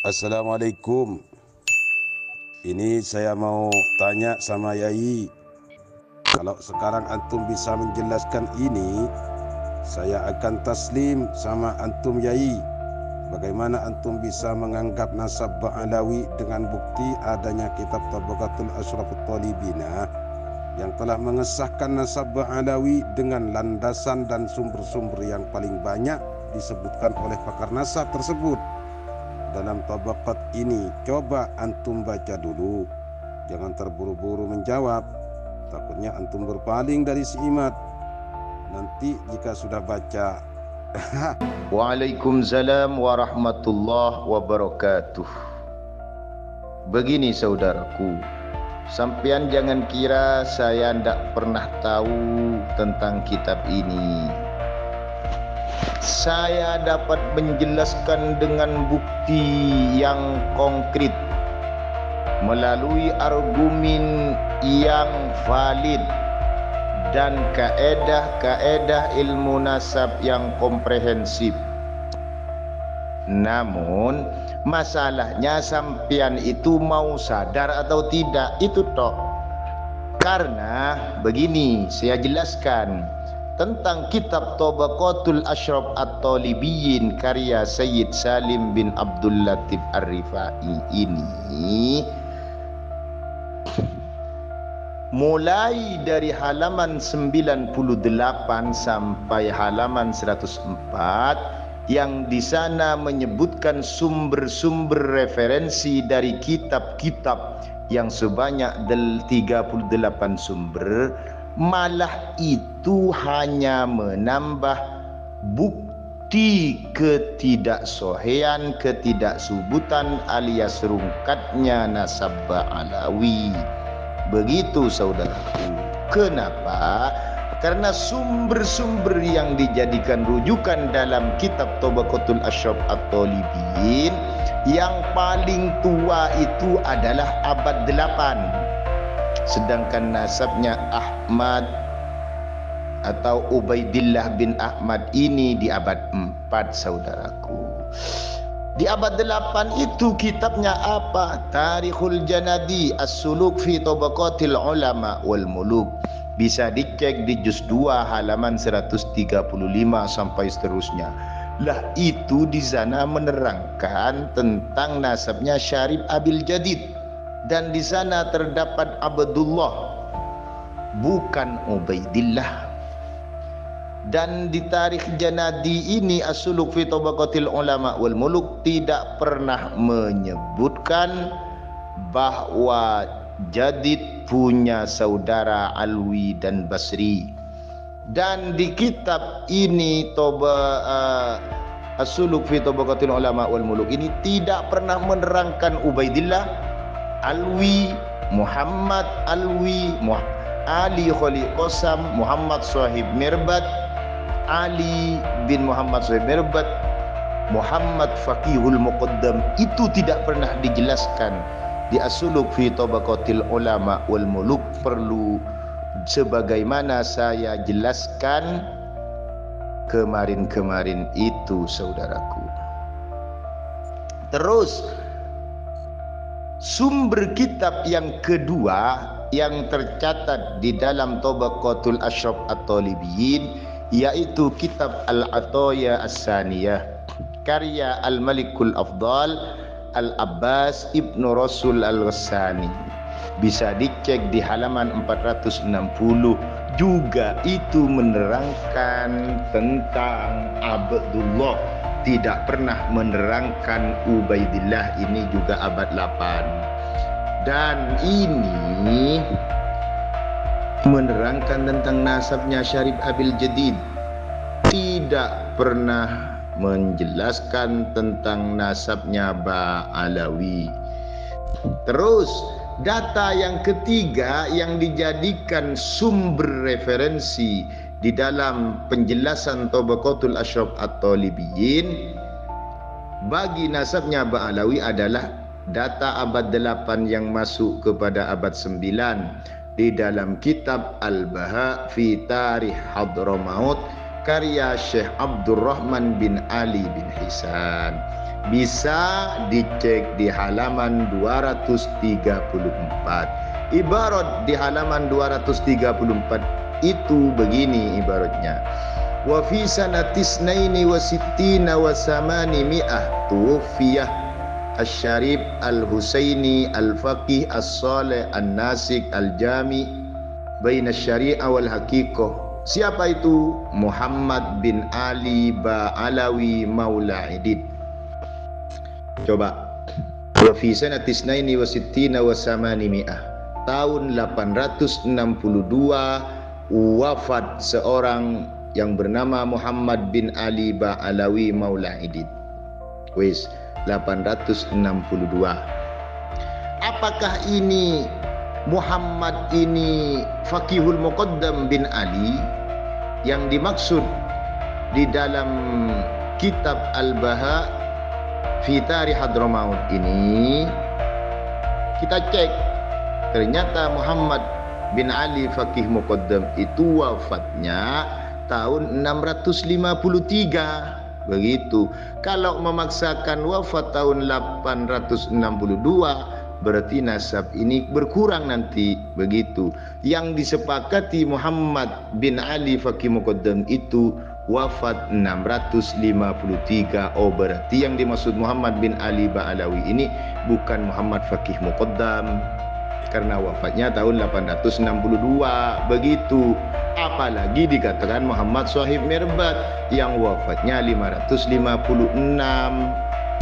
Assalamualaikum. Ini saya mau tanya sama Yai. Kalau sekarang antum bisa menjelaskan ini, saya akan taslim sama antum Yai. Bagaimana antum bisa menganggap nasab Ba'alawi dengan bukti adanya kitab Tabaqatul Asyrafut Talibina yang telah mengesahkan nasab Ba'alawi dengan landasan dan sumber-sumber yang paling banyak disebutkan oleh pakar nasab tersebut. Dalam tabaqat ini, coba antum baca dulu, jangan terburu-buru menjawab, takutnya antum berpaling dari seimat. Nanti jika sudah baca. Waalaikumsalam warahmatullahi wabarakatuh. Begini saudaraku, sampean jangan kira saya ndak pernah tahu tentang kitab ini. Saya dapat menjelaskan dengan bukti yang konkret melalui argumen yang valid dan kaedah-kaedah ilmu nasab yang komprehensif. Namun masalahnya sampean itu mau sadar atau tidak, itu tok. Karena begini, saya jelaskan tentang kitab Tabaqatul Asyraf At-Talibiyin karya Sayyid Salim bin Abdul Latif Ar-Rifai ini, mulai dari halaman 98 sampai halaman 104 yang di sana menyebutkan sumber-sumber referensi dari kitab-kitab yang sebanyak 38 sumber, malah itu hanya menambah bukti ketidaksohian, ketidaksubutan alias rungkatnya nasab Ba'alawi. Begitu saudaraku. Kenapa? Karena sumber-sumber yang dijadikan rujukan dalam kitab Tabaqatul Asyraf At-Talibiyin yang paling tua itu adalah abad 8. Sedangkan nasabnya Ahmad atau Ubaidillah bin Ahmad ini di abad 4 saudaraku. Di abad 8 itu kitabnya apa? Tarikhul Janadi As-Suluk fi Tabaqatil Ulama wal Muluk. Bisa dicek di juz 2 halaman 135 sampai seterusnya. Lah itu di sana menerangkan tentang nasabnya Syarif Abil Jadid. Dan di sana terdapat Abdullah, bukan Ubaidillah. Dan di tarikh Janadi ini As-Suluk fi Tabaqatil Ulama wal Muluk tidak pernah menyebutkan bahwa Jadid punya saudara Alwi dan Basri. Dan di kitab ini As-Suluk fi Tabaqatil Ulama wal Muluk ini tidak pernah menerangkan Ubaidillah, Alwi, Muhammad Alwi, Ali Khalil Qasam, Muhammad Sahib Mirbat, Ali bin Muhammad Sahib Mirbat, Muhammad Faqihul Muqaddam. Itu tidak pernah dijelaskan di As-Suluk fi Tabaqatil Ulama wal Muluk. Perlu sebagaimana saya jelaskan kemarin-kemarin itu saudaraku. Terus sumber kitab yang kedua yang tercatat di dalam Tabaqatul Asyraf At-Talibiyin yaitu kitab Al-Ataya As-Saniyah karya Al-Malikul Afdal Al-Abbas Ibnu Rasul Al-Ghassani. Bisa dicek di halaman 460. Juga itu menerangkan tentang Abdullah, tidak pernah menerangkan Ubaidillah. Ini juga abad 8. Dan ini menerangkan tentang nasabnya Syarif Abil Jadid, tidak pernah menjelaskan tentang nasabnya Ba'alawi. Terus data yang ketiga yang dijadikan sumber referensi di dalam penjelasan Tabaqatul Asyraf At-Talibiyin bagi nasabnya Ba'alawi adalah data abad 8 yang masuk kepada abad 9 di dalam kitab Al-Baha fi Tarikh Hadramaut karya Syekh Abdurrahman bin Ali bin Hisan. bisa dicek di halaman 234. Ibarat di halaman 234 itu begini ibaratnya. Wa fi sanatis naini wa sittina wa samani mi'ah tuwfiyah Asy-Syarif Al-Husaini Al-Faqih As-Salih An-Nasik Al-Jami Baina Syari'ah wal Haqiqah. Siapa itu? Muhammad bin Ali Ba'alawi Maula Idid. Coba. Wa fi sanatis naini wa sittina wa samani mi'ah. Tahun 862 wafat seorang yang bernama Muhammad bin Ali Ba'alawi Maula Idid. Wis 862. Apakah ini Muhammad ini Faqihul Muqaddam bin Ali? Yang dimaksud di dalam kitab Al-Baha fi Tarikh Hadramaut ini, kita cek ternyata Muhammad bin Ali Faqih Muqaddam itu wafatnya tahun 653. Begitu. Kalau memaksakan wafat tahun 862 berarti nasab ini berkurang nanti. Begitu. Yang disepakati Muhammad bin Ali Faqih Muqaddam itu wafat 653. Oh, berarti yang dimaksud Muhammad bin Ali Ba'alawi ini bukan Muhammad Faqih Muqaddam, karena wafatnya tahun 862. Begitu. Apalagi dikatakan Muhammad Shahib Mirbat yang wafatnya 556.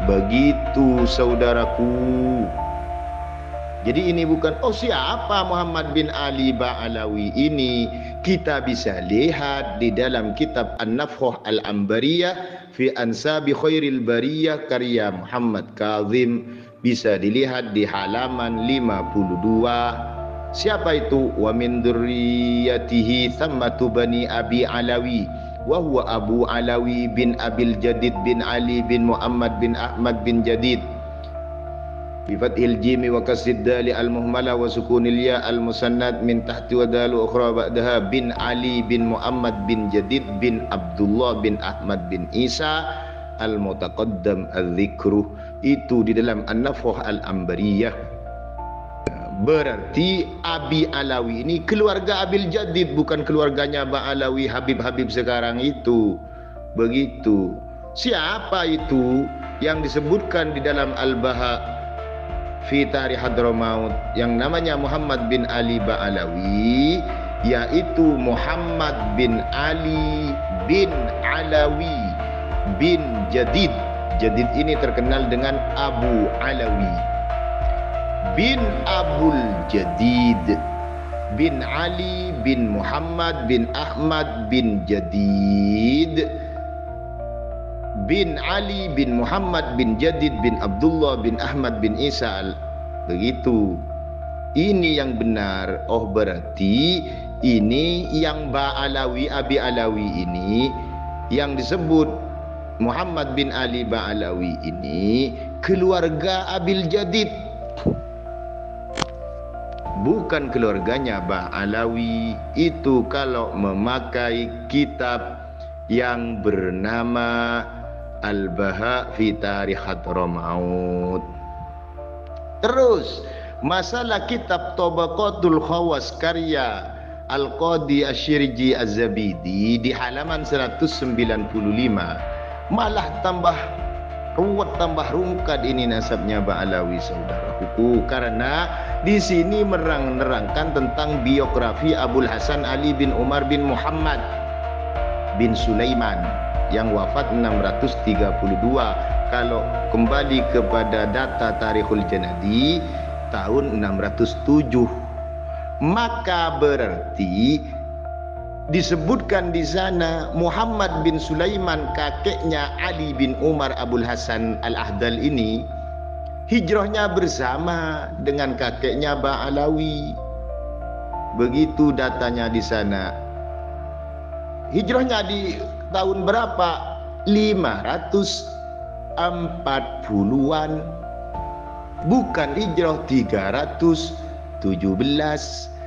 Begitu saudaraku. Jadi ini bukan, oh siapa Muhammad bin Ali Ba'alawi ini? Kita bisa lihat di dalam kitab An-Nafhah Al-Ambariyah fi Ansabi Khairil Bariyah karya Muhammad Kazim. Bisa dilihat di halaman 52. Siapa itu? Wa min dzurriyyatihi thammatu bani Abi Alawi wa huwa Abu Alawi bin Abil Jadid bin Ali bin Muhammad bin Ahmad bin Jadid bi fathil jim wa kasrid dal al-muhmala wa sukunil ya al-musannad min tahti wa dal ukhra ba'daha bin Ali bin Muhammad bin Jadid bin Abdullah bin Ahmad bin Isa al-mutaqaddam al-dzikru. Itu di dalam An-Nafhah Al-Ambariyah. Berarti Abi Alawi ini keluarga Abil Jadid, bukan keluarganya Ba'alawi Habib-Habib sekarang itu. Begitu. Siapa itu yang disebutkan di dalam Al-Baha fi Tarikh Hadramaut yang namanya Muhammad bin Ali Ba'alawi, yaitu Muhammad bin Ali bin Alawi bin Jadid. Jadid ini terkenal dengan Abu Alawi bin Abul Jadid bin Ali bin Muhammad bin Ahmad bin Jadid bin Ali bin Muhammad bin Jadid bin Abdullah bin Ahmad bin Isa. Begitu. Ini yang benar. Oh, berarti ini yang Ba'alawi, Abi Alawi ini yang disebut Muhammad bin Ali Ba'alawi ini keluarga Abil Jadid, bukan keluarganya Ba'alawi. Itu kalau memakai kitab yang bernama Al-Baha fi Tarikh Hadramaut. Terus masalah kitab Tabaqatul Khawas karya Al-Qadi Asy-Syirji Az-Zabidi di halaman 195 malah tambah ruwet, tambah rungkad ini nasabnya Ba'alawi saudaraku, karena di sini menerangkan tentang biografi Abul Hasan Ali bin Umar bin Muhammad bin Sulaiman yang wafat 632. Kalau kembali kepada data Tarikhul Janadi tahun 607, maka berarti disebutkan di sana Muhammad bin Sulaiman, kakeknya Ali bin Umar Abul Hasan Al-Ahdal ini, hijrahnya bersama dengan kakeknya Ba'alawi. Begitu datanya di sana. Hijrahnya di tahun berapa? 540-an. Bukan hijrah 317.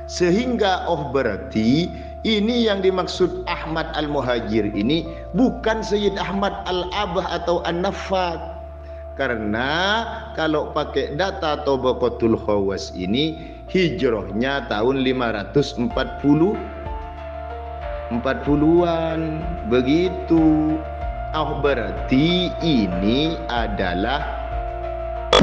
Sehingga berarti ini yang dimaksud Ahmad Al-Muhajir ini bukan Sayyid Ahmad Al-Abah atau An-Naffat, Karena kalau pakai data Tabaqatul Khawas ini hijrahnya tahun 40-an begitu. Berarti ini adalah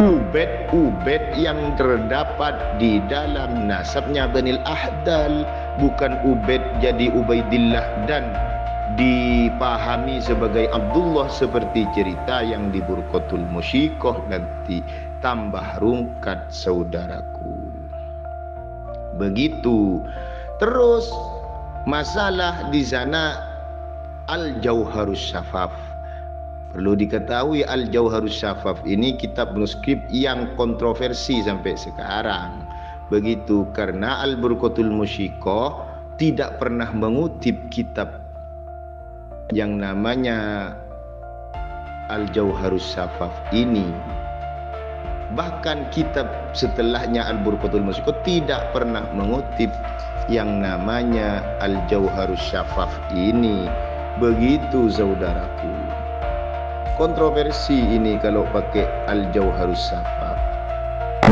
ubed yang terdapat di dalam nasabnya Banil Ahdal, bukan ubed jadi Ubaidillah dan dipahami sebagai Abdullah seperti cerita yang di Burqatul Musyikoh nanti. Tambah rungkat saudaraku. Begitu. Terus masalah di sana Al-Jauharus Syafaf. Perlu diketahui Al-Jauharus Syafaf ini kitab manuskrip yang kontroversi sampai sekarang. Begitu, karena Al-Burqatul Musyikoh tidak pernah mengutip kitab yang namanya Al-Jauharus Syafaf ini. Bahkan kitab setelahnya Al-Burqatul Musyikoh tidak pernah mengutip yang namanya Al-Jauharus Syafaf ini. Begitu saudaraku. Kontroversi ini kalau pakai Al-Jauharus Syafaf.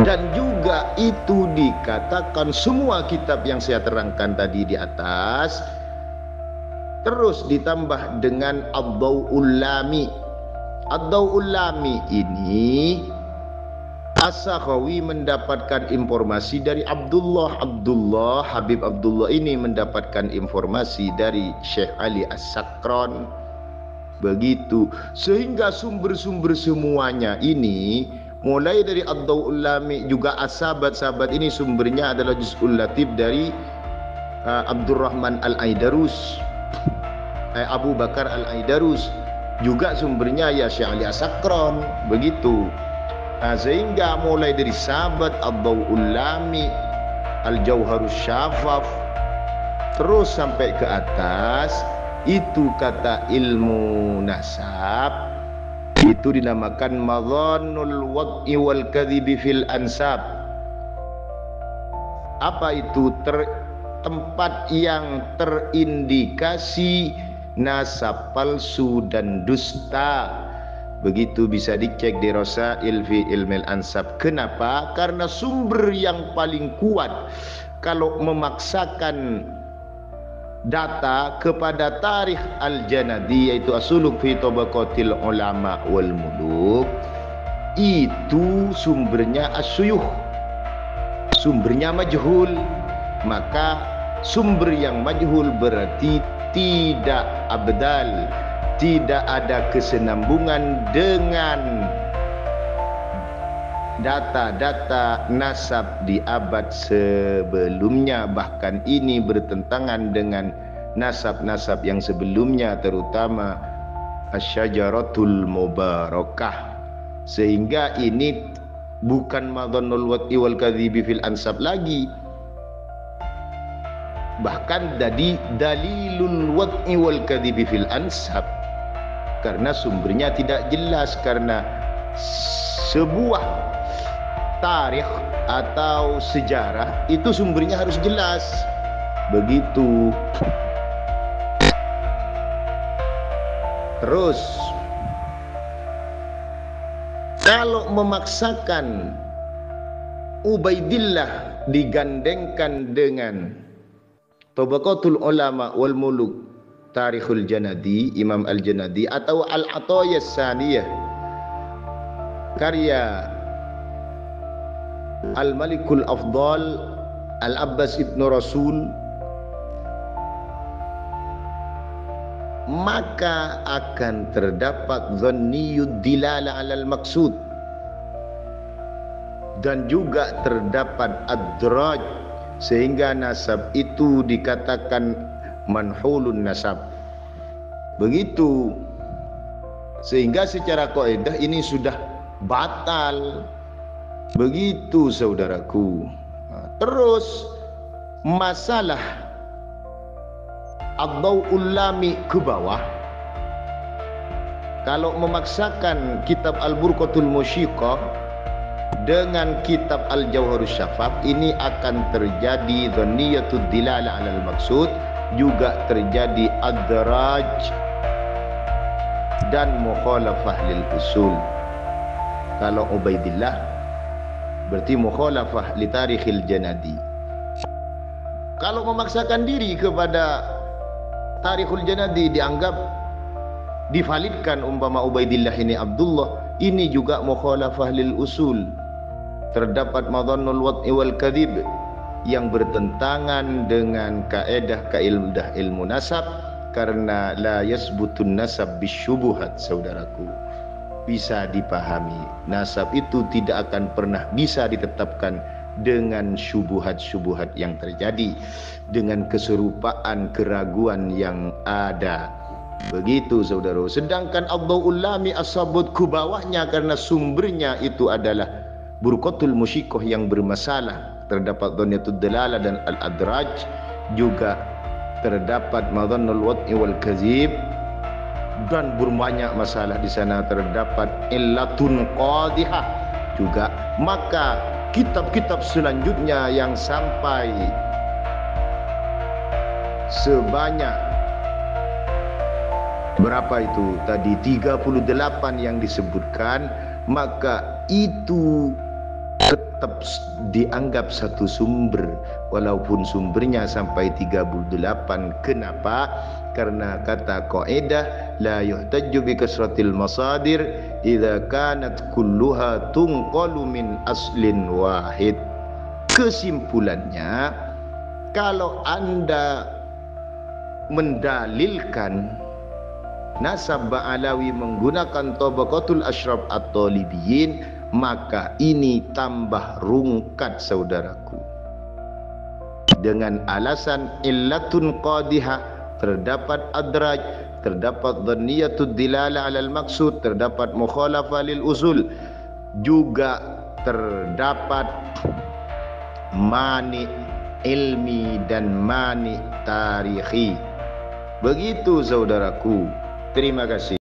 Dan juga itu dikatakan semua kitab yang saya terangkan tadi di atas, terus ditambah dengan Ad-Daw'ul Lami. Ad-Daw'ul Lami ini As-Sakhawi mendapatkan informasi dari Abdullah Habib Abdullah ini mendapatkan informasi dari Syekh Ali As-Sakran. Begitu, sehingga sumber-sumber semuanya ini mulai dari Ad-Daw'ul Lami juga sahabat-sahabat ini sumbernya adalah Juz'ul Latif dari Abdurrahman Al-Aidarus, Abu Bakar Al-Aidarus, juga sumbernya ya Syekh Ali As-Sakran. Begitu. Sehingga mulai dari sahabat Ad-Daw'ul Lami, Al-Jauharus Syafaf, terus sampai ke atas, itu kata ilmu nasab itu dinamakan madhannul wad'i wal kadhibi fil ansab. Apa itu? Tempat yang terindikasi nasab palsu dan dusta. Begitu, bisa dicek di Rasail fi Ilmil Ansab. Kenapa? Karena sumber yang paling kuat kalau memaksakan data kepada tarikh Al-Janadi, yaitu As-Suluk fi Tabaqatil Ulama wal Muluk, itu sumbernya As-Suyuh, sumbernya majhul. Maka sumber yang majhul berarti tidak abdal, tidak ada kesenambungan dengan data-data nasab di abad sebelumnya. Bahkan ini bertentangan dengan nasab-nasab yang sebelumnya, terutama Asy-Syajaratul Mubarakah. Sehingga ini bukan madhannul wad'i wal kadhibi fil ansab lagi, bahkan jadi dalilul wad'i wal kadhibi fil ansab, karena sumbernya tidak jelas. Karena sebuah tarikh atau sejarah itu sumbernya harus jelas. Begitu. Terus kalau memaksakan Ubaidillah digandengkan dengan Tabaqatul Ulama wal Muluk Tarikhul Janadi, Imam Al-Janadi, atau Al-Atayas Saniyah karya Al-Malikul Afdal Al-Abbas Ibn Rasul, maka akan terdapat dhanniyud dilala alal maksud, dan juga terdapat adraj, sehingga nasab itu dikatakan manhulun nasab. Begitu. Sehingga secara kaidah ini sudah batal. Begitu saudaraku. Terus masalah Ad-Daw'ul Lami ke bawah, kalau memaksakan kitab Al-Burqatul Musyikoh dengan kitab Al-Jauharus Syafaf, ini akan terjadi dhanniyatud dilala alal maksud, juga terjadi adraj dan mukhalafah lil usul. Kalau Ubaidillah berarti mukhalafah li tarikhil Janadi. Kalau memaksakan diri kepada Tarikhul Janadi dianggap divalidkan umpama Ubaidillah ini Abdullah, ini juga mukhalafah lil usul. Terdapat madhannul wad'i wal kadhib yang bertentangan dengan kaedah ilmu nasab, karena la yasbutun nasab bisyubuhat. Saudaraku, bisa dipahami, nasab itu tidak akan pernah bisa ditetapkan dengan syubuhat-syubuhat yang terjadi, dengan keserupaan keraguan yang ada. Begitu saudara. Sedangkan Abdul Lami as-sabut ku bawahnya, karena sumbernya itu adalah burqatul musyikoh yang bermasalah. Terdapat dhaniyatud dalalah dan al-adraj, juga terdapat madhannul wad'i wal kadzib, dan berbanyak masalah di sana. Terdapat illatun qadihah juga. Maka kitab-kitab selanjutnya yang sampai sebanyak berapa itu tadi, 38 yang disebutkan, maka itu tetap dianggap satu sumber walaupun sumbernya sampai 38. Kenapa? Karena kata kaidah la yuhtajju bi kasratil masadir idza kanat kulluha tunqalu min aslin wahid. Kesimpulannya, kalau Anda mendalilkan nasab Ba'alawi menggunakan tabaqatul asyraf at-talibiyin, maka ini tambah rungkat saudaraku. Dengan alasan illatun qadihah, terdapat adraj, terdapat dhanniyatud dilala alal maksud, terdapat mukhalafah lil usul, juga terdapat mani ilmi dan mani tarikhi. Begitu saudaraku. Terima kasih.